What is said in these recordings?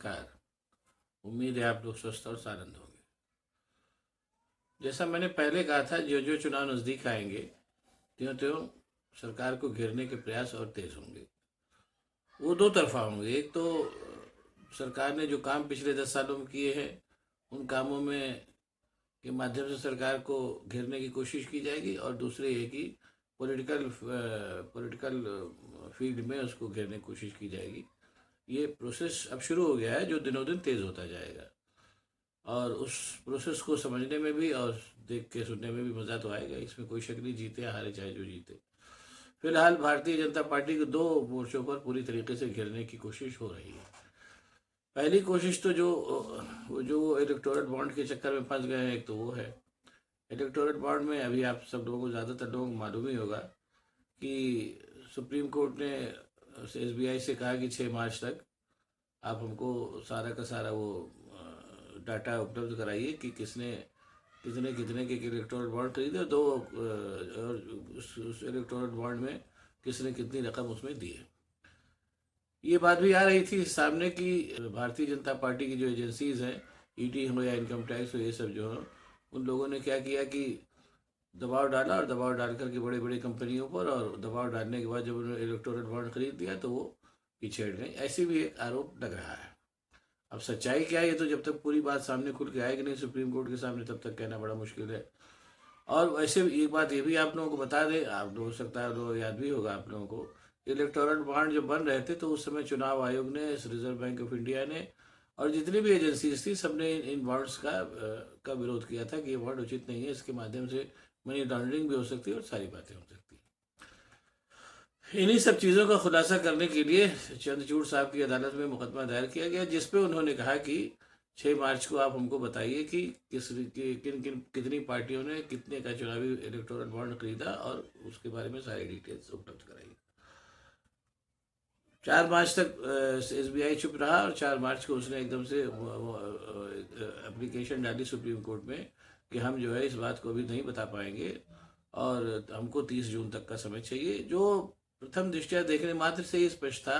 नमस्कार। उम्मीद है आप लोग स्वस्थ और सानंद होंगे। जैसा मैंने पहले कहा था, जो जो चुनाव नज़दीक आएंगे त्यों त्यों सरकार को घेरने के प्रयास और तेज होंगे। वो दो तरफा होंगे। एक तो सरकार ने जो काम पिछले 10 सालों में किए हैं, उन कामों में के माध्यम से सरकार को घेरने की कोशिश की जाएगी, और दूसरे ये कि पॉलिटिकल पॉलिटिकल फील्ड में उसको घेरने की कोशिश की जाएगी। ये प्रोसेस अब शुरू हो गया है, जो दिनों दिन तेज होता जाएगा। और उस प्रोसेस को समझने में भी और देख के सुनने में भी मज़ा तो आएगा, इसमें कोई शक नहीं। जीते या हारे, चाहे जो जीते। फिलहाल भारतीय जनता पार्टी को दो मोर्चों पर पूरी तरीके से घेरने की कोशिश हो रही है। पहली कोशिश तो जो इलेक्टोरल बॉन्ड के चक्कर में फंस गए हैं, एक तो वो है। इलेक्टोरल बॉन्ड में अभी आप सब लोगों को, ज़्यादातर लोगों को मालूम ही होगा कि सुप्रीम कोर्ट ने एसबीआई से कहा कि 6 मार्च तक आप हमको सारा का सारा वो डाटा उपलब्ध कराइए कि किसने कितने कितने के इलेक्टोरल बॉन्ड खरीदे, दो और उस इलेक्टोरल बॉन्ड में किसने कितनी रकम उसमें दी है। ये बात भी आ रही थी सामने कि भारतीय जनता पार्टी की जो एजेंसीज हैं, ईडी हो या इनकम टैक्स हो, ये सब जो हो, उन लोगों ने क्या किया कि दबाव डाला, और दबाव डाल करके बड़े बड़े कंपनियों पर, और दबाव डालने के बाद जब उन्होंने इलेक्टोरल बॉन्ड खरीद दिया तो वो पीछे हट गई। ऐसी भी एक आरोप लग रहा है। अब सच्चाई क्या है, ये तो जब तक पूरी बात सामने खुल के आएगी नहीं सुप्रीम कोर्ट के सामने, तब तक कहना बड़ा मुश्किल है। और वैसे एक बात ये भी आप लोगों को बता दें, आप लोग हो सकता है लोग याद भी होगा आप लोगों को, इलेक्टोरल बॉन्ड जब बन रहे थे तो उस समय चुनाव आयोग ने, रिजर्व बैंक ऑफ इंडिया ने, और जितनी भी एजेंसीज थी, सबने इन बॉन्ड्स का विरोध किया था कि ये बॉन्ड उचित नहीं है, इसके माध्यम से मनी लॉन्ड्रिंग भी हो सकती है और सारी बातें हो सकती है। इन्हीं सब चीज़ों का खुलासा करने के लिए चंद्रचूड़ साहब की अदालत में मुकदमा दायर किया गया, जिसपे उन्होंने कहा कि 6 मार्च को आप हमको बताइए कि कितनी पार्टियों ने कितने का चुनावी इलेक्टोरल बॉन्ड खरीदा, और उसके बारे में सारी डिटेल्स उपलब्ध कराइए। 4 मार्च तक एसबीआई चुप रहा, और 4 मार्च को उसने एकदम से एप्लीकेशन डाली सुप्रीम कोर्ट में कि हम जो है इस बात को अभी नहीं बता पाएंगे, और हमको 30 जून तक का समय चाहिए। जो प्रथम दृष्टया देखने मात्र से ही स्पष्ट था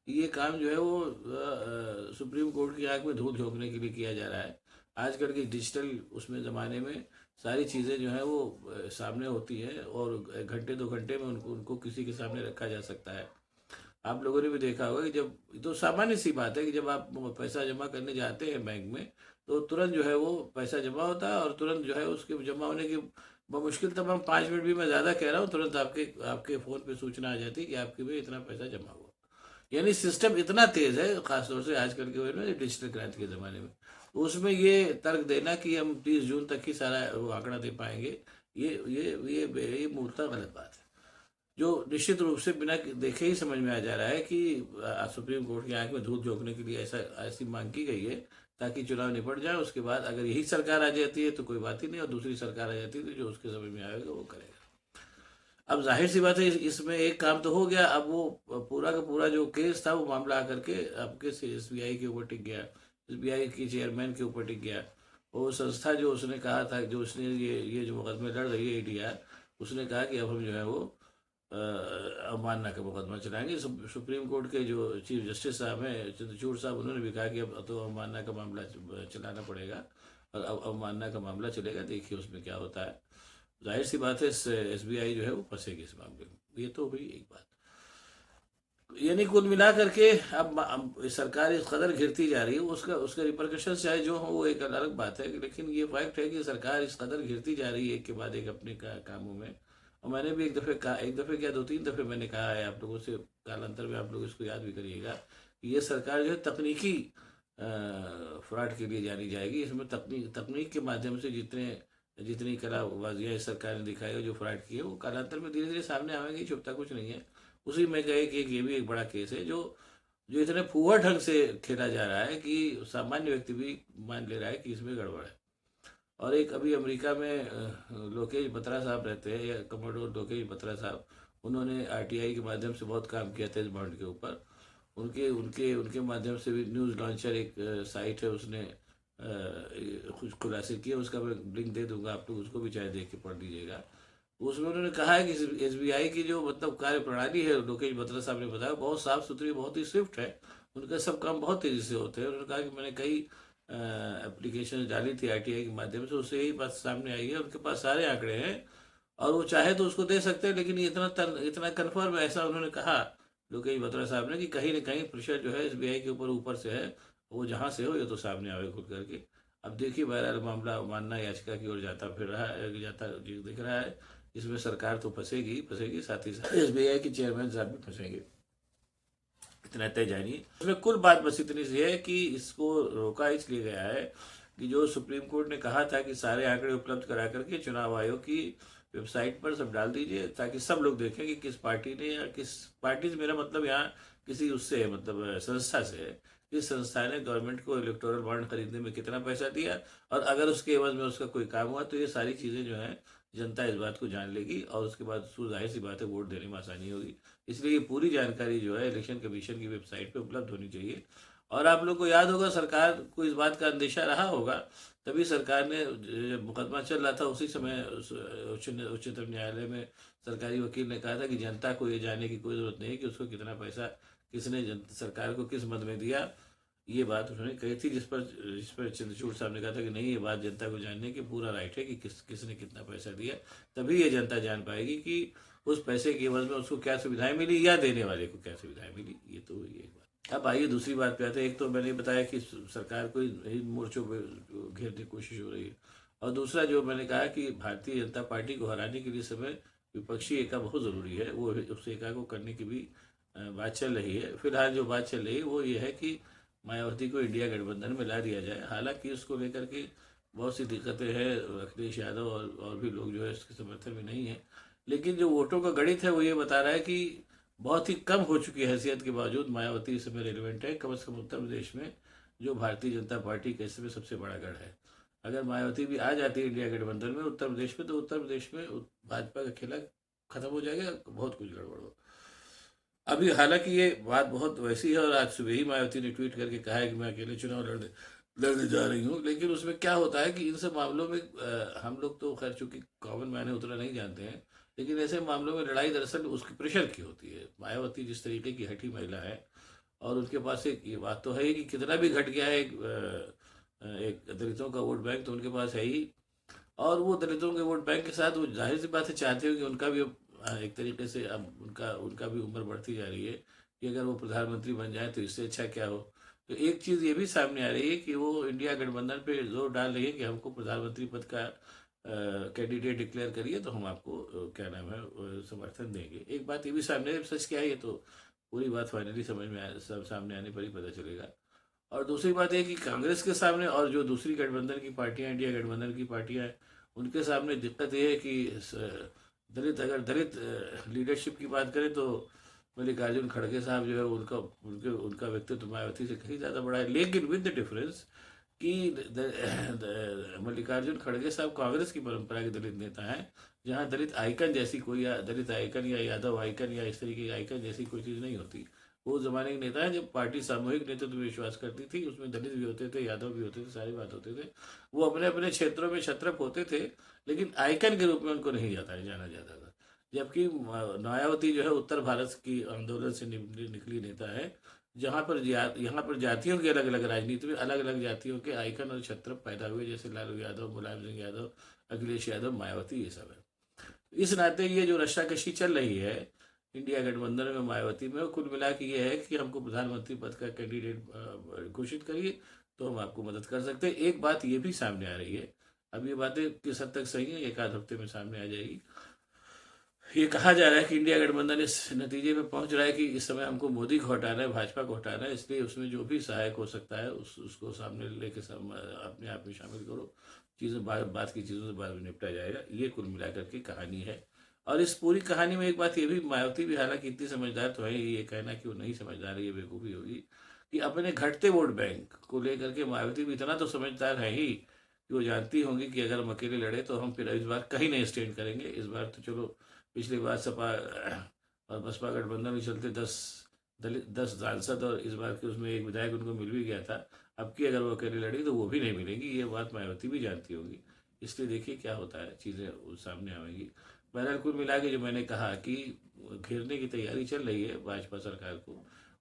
कि ये काम जो है वो सुप्रीम कोर्ट की आंख में धूल झोंकने के लिए किया जा रहा है। आजकल के डिजिटल उसमें ज़माने में सारी चीज़ें जो है वो सामने होती हैं, और घंटे 2 घंटे में उनको उनको किसी के सामने रखा जा सकता है। आप लोगों ने भी देखा होगा कि जब, तो सामान्य सी बात है कि जब आप पैसा जमा करने जाते हैं बैंक में, तो तुरंत जो है वो पैसा जमा होता है, और तुरंत जो है उसके जमा होने की बमुश्किल तमाम 5 मिनट भी मैं ज़्यादा कह रहा हूँ, तुरंत आपके आपके फ़ोन पे सूचना आ जाती है कि आपके में इतना पैसा जमा हुआ। यानी सिस्टम इतना तेज़ है, खासतौर से आजकल के में डिजिटल क्रांति के ज़माने में। तो उसमें ये तर्क देना कि हम 30 जून तक ही सारा वो आंकड़ा दे पाएंगे, ये मूलतः गलत बात है। जो निश्चित रूप से बिना देखे ही समझ में आ जा रहा है कि सुप्रीम कोर्ट की आंख में धूल झोंकने के लिए ऐसी मांग की गई है, ताकि चुनाव निपट जाए। उसके बाद अगर यही सरकार आ जाती है तो कोई बात ही नहीं, और दूसरी सरकार आ जाती है तो जो उसके समझ में आएगा वो करेगा। अब जाहिर सी बात है, इसमें एक काम तो हो गया। अब वो पूरा का पूरा जो केस था, वो मामला आकर के आपके एसबीआई के ऊपर टिक गया, एसबीआई की चेयरमैन के ऊपर टिक गया। वो संस्था जो उसने कहा था, जो उसने ये जो मुकदमे लड़ रही है एडीआर, उसने कहा कि अब हम जो है वो अवमानना का मुकदमा चलाएंगे। सुप्रीम कोर्ट के जो चीफ जस्टिस साहब हैं, चंद्रचूड़ साहब, उन्होंने भी कहा कि अब तो अवमानना का मामला चलाना पड़ेगा, और अवमानना का मामला चलेगा, देखिए उसमें क्या होता है। जाहिर सी बात है एसबीआई जो है वो फंसेगी इस मामले में। ये तो हुई एक बात। यानी कुल मिला करके अब सरकार इस कदर घिरती जा रही है, उसका उसका रिपरकशन चाहे जो हो वो एक अलग बात है, लेकिन ये फैक्ट है कि सरकार इस कदर घिरती जा रही है एक के बाद एक अपने कामों में। और मैंने भी एक दफ़े कहा, एक दफ़े क्या 2-3 दफ़े मैंने कहा है आप लोगों से, कालांतर में आप लोग इसको याद भी करिएगा कि ये सरकार जो है तकनीकी फ्रॉड के लिए जानी जाएगी। इसमें तकनीक के माध्यम से जितनी कलाबाजियाँ इस सरकार ने दिखाई है, जो फ्रॉड की है, वो कालांतर में धीरे धीरे सामने आएंगी, छुपता कुछ नहीं है। उसी में कहे कि ये भी एक बड़ा केस है, जो जो इतने फूहड़ ढंग से खेला जा रहा है कि सामान्य व्यक्ति भी मान ले रहा है कि इसमें गड़बड़ है। और एक अभी अमेरिका में लोकेश बत्रा साहब रहते हैं, या कमोडोर लोकेश बत्रा साहब, उन्होंने आरटीआई के माध्यम से बहुत काम किया था इस बॉन्ड के ऊपर। उनके उनके उनके माध्यम से भी न्यूज़ लॉन्चर एक साइट है, उसने कुछ खुलासे किए। उसका मैं लिंक दे दूंगा, आप लोग उसको भी चाहे देख के पढ़ लीजिएगा। उसमें उन्होंने कहा है कि एसबीआई की जो मतलब कार्य प्रणाली है, लोकेश बत्रा साहब ने बताया, बहुत साफ सुथरी, बहुत ही स्विफ्ट है। उनका सब काम बहुत तेज़ी से होते हैं। उन्होंने कहा कि मैंने कई एप्लीकेशन डाली थी आरटीआई के माध्यम से, उससे यही बात सामने आई है, उनके पास सारे आंकड़े हैं और वो चाहे तो उसको दे सकते हैं, लेकिन ये इतना कन्फर्म है, ऐसा उन्होंने कहा लोकेश बत्रा साहब ने, कि कहीं ना कहीं प्रेशर जो है एसबीआई के ऊपर से है, वो जहाँ से हो ये तो सामने आवे खुल करके। अब देखिए बहरहाल मामला मानना याचिका की ओर जाता फिर रहा है, जाता दिख रहा है। इसमें सरकार तो फंसेगी फंसेगी, साथ ही साथ एसबीआई के चेयरमैन साहब भी फंसेंगे, इतना तय जानिए। उसमें कुल बात बस इतनी सी है कि इसको रोका इसलिए गया है कि जो सुप्रीम कोर्ट ने कहा था कि सारे आंकड़े उपलब्ध करा करके चुनाव आयोग की वेबसाइट पर सब डाल दीजिए, ताकि सब लोग देखें कि किस पार्टी ने, या किस पार्टी से मेरा मतलब यहाँ किसी उससे है, मतलब संस्था से है, किस संस्था ने गवर्नमेंट को इलेक्टोरल बॉन्ड खरीदने में कितना पैसा दिया, और अगर उसके एवज में उसका कोई काम हुआ तो ये सारी चीज़ें जो है जनता इस बात को जान लेगी, और उसके बाद उसको जाहिर सी बात है वोट देने में आसानी होगी। इसलिए ये पूरी जानकारी जो है इलेक्शन कमीशन की वेबसाइट पे उपलब्ध होनी चाहिए। और आप लोग को याद होगा, सरकार को इस बात का अंदेशा रहा होगा, तभी सरकार ने, जब मुकदमा चल रहा था उसी समय उच्चतम न्यायालय में सरकारी वकील ने कहा था कि जनता को ये जानने की कोई ज़रूरत नहीं है कि उसको कितना पैसा किसने सरकार को किस मद में दिया। ये बात उन्होंने कही थी, जिस पर चंद्रचूड़ साहब ने कहा था कि नहीं, ये बात जनता को जानने की पूरा राइट है कि किसने कितना पैसा दिया। तभी ये जनता जान पाएगी कि उस पैसे के एवज में उसको क्या सुविधाएं मिली, या देने वाले को क्या सुविधाएं मिली। ये तो ये एक बात। अब आइए दूसरी बात पे आते हैं। एक तो मैंने बताया कि सरकार को इन मोर्चों पे घेरने की कोशिश हो रही है, और दूसरा जो मैंने कहा कि भारतीय जनता पार्टी को हराने के लिए समय विपक्षी एका बहुत ज़रूरी है, वो उस एका को करने की भी बात चल रही है। फिलहाल जो बात चल रही है वो ये है कि मायावती को इंडिया गठबंधन में ला दिया जाए। हालांकि उसको लेकर के बहुत सी दिक्कतें हैं, अखिलेश यादव और भी लोग जो है इसके समर्थन में नहीं है, लेकिन जो वोटों का गणित है वो ये बता रहा है कि बहुत ही कम हो चुकी हैसियत के बावजूद मायावती इस समय रेलिवेंट है, कम से कम उत्तर प्रदेश में, जो भारतीय जनता पार्टी के समय सबसे बड़ा गढ़ है। अगर मायावती भी आ जाती है इंडिया गठबंधन में उत्तर प्रदेश में, तो उत्तर प्रदेश में भाजपा का खेला खत्म हो जाएगा, बहुत कुछ गड़बड़ हो। अभी हालांकि ये बात बहुत वैसी है, और आज सुबह ही मायावती ने ट्वीट करके कहा है कि मैं अकेले चुनाव लड़ने लड़ने जा रही हूँ, लेकिन उसमें क्या होता है कि इन सब मामलों में हम लोग तो खैर चूंकि कॉमन मैन है उतना नहीं जानते हैं, लेकिन ऐसे मामलों में लड़ाई दरअसल उसकी प्रेशर की होती है। मायावती जिस तरीके की हठी महिला है, और उनके पास एक ये बात तो है ही कि कितना भी घट गया है एक दलितों का वोट बैंक तो उनके पास है ही, और वो दलितों के वोट बैंक के साथ वो जाहिर सी बात है चाहते हो कि उनका भी एक तरीके से अब उनका उनका भी उम्र बढ़ती जा रही है, कि अगर वो प्रधानमंत्री बन जाए तो इससे अच्छा क्या हो। तो एक चीज़ ये भी सामने आ रही है कि वो इंडिया गठबंधन पे जोर डाल रही है कि हमको प्रधानमंत्री पद का कैंडिडेट डिक्लेयर करिए तो हम आपको क्या नाम है समर्थन देंगे। एक बात ये भी सामने है, सच क्या है ये तो पूरी बात फाइनली समझ में सब सामने आने पर ही पता चलेगा। और दूसरी बात है कि कांग्रेस के सामने और जो दूसरी गठबंधन की पार्टियां, इंडिया गठबंधन की पार्टियां हैं, उनके सामने दिक्कत ये है कि अगर दलित लीडरशिप की बात करें तो मल्लिकार्जुन खड़गे साहब जो है उनका व्यक्तित्व मायावती से कहीं ज़्यादा बड़ा है, लेकिन विद द डिफरेंस कि मल्लिकार्जुन खड़गे साहब कांग्रेस की परंपरा के दलित नेता हैं, जहाँ दलित आइकन जैसी कोई, या दलित आइकन या यादव आइकन या इस तरीके की आइकन जैसी कोई चीज़ नहीं होती। वो जमाने के नेता है जब पार्टी सामूहिक नेतृत्व में विश्वास करती थी, उसमें दलित भी होते थे, यादव भी होते थे, सारी बात होते थे। वो अपने अपने क्षेत्रों में छत्रप होते थे, लेकिन आइकन के रूप में उनको नहीं जाना जाता था। जबकि मायावती जो है उत्तर भारत की आंदोलन से निकली नेता है, यहाँ पर जातियों की अलग अलग राजनीति में अलग अलग जातियों के आइकन और छत्रप पैदा हुए, जैसे लालू यादव, मुलायम सिंह यादव, अखिलेश यादव, मायावती, ये सब है। इस नाते ये जो रस्साकशी चल रही है इंडिया गठबंधन में मायावती में, वो कुल मिला के ये है कि हमको प्रधानमंत्री पद का कैंडिडेट घोषित करिए तो हम आपको मदद कर सकते हैं। एक बात ये भी सामने आ रही है, अब ये बातें किस हद तक सही है, एक आध हफ्ते में सामने आ जाएगी। ये कहा जा रहा है कि इंडिया गठबंधन इस नतीजे पे पहुंच रहा है कि इस समय हमको मोदी को हटाना है, भाजपा को हटाना है, इसलिए उसमें जो भी सहायक हो सकता है उसको सामने लेके अपने आप में शामिल करो, चीज़ें बात की चीज़ों से बाद में निपटा जाएगा। ये कुल मिलाकर के कहानी है। और इस पूरी कहानी में एक बात ये भी, मायावती भी हालांकि इतनी समझदार तो है ही, ये कहना कि वो नहीं समझदार है ये बेवकूफ़ी होगी, कि अपने घटते वोट बैंक को लेकर के मायावती भी इतना तो समझदार है ही कि वो जानती होंगी कि अगर हम अकेले लड़े तो हम फिर इस बार कहीं नहीं स्टैंड करेंगे। इस बार तो चलो, पिछली बार सपा और बसपा गठबंधन के चलते 10 सांसद और इस बार के उसमें एक विधायक उनको मिल भी गया था। अब की अगर वो अकेले लड़ी तो वो भी नहीं मिलेंगी, ये बात मायावती भी जानती होगी। इसलिए देखिए क्या होता है, चीज़ें सामने आएंगी। बहरहाल कुल मिला के जो मैंने कहा कि घेरने की तैयारी चल रही है भाजपा सरकार को,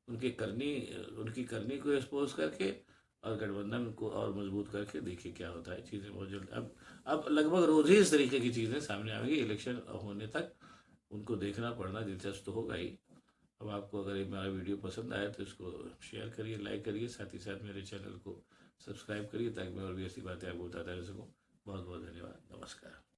उनकी करनी को एक्सपोज करके और गठबंधन को और मजबूत करके देखिए क्या होता है। चीज़ें बहुत जल्द अब लगभग रोज ही इस तरीके की चीज़ें सामने आएंगी। इलेक्शन होने तक उनको देखना पड़ना दिलचस्प तो होगा ही। अब आपको अगर ये हमारा वीडियो पसंद आया तो इसको शेयर करिए, लाइक करिए, साथ ही साथ मेरे चैनल को सब्सक्राइब करिए ताकि मैं और भी ऐसी बातें आपको बताता रह सकूँ। बहुत बहुत धन्यवाद। नमस्कार।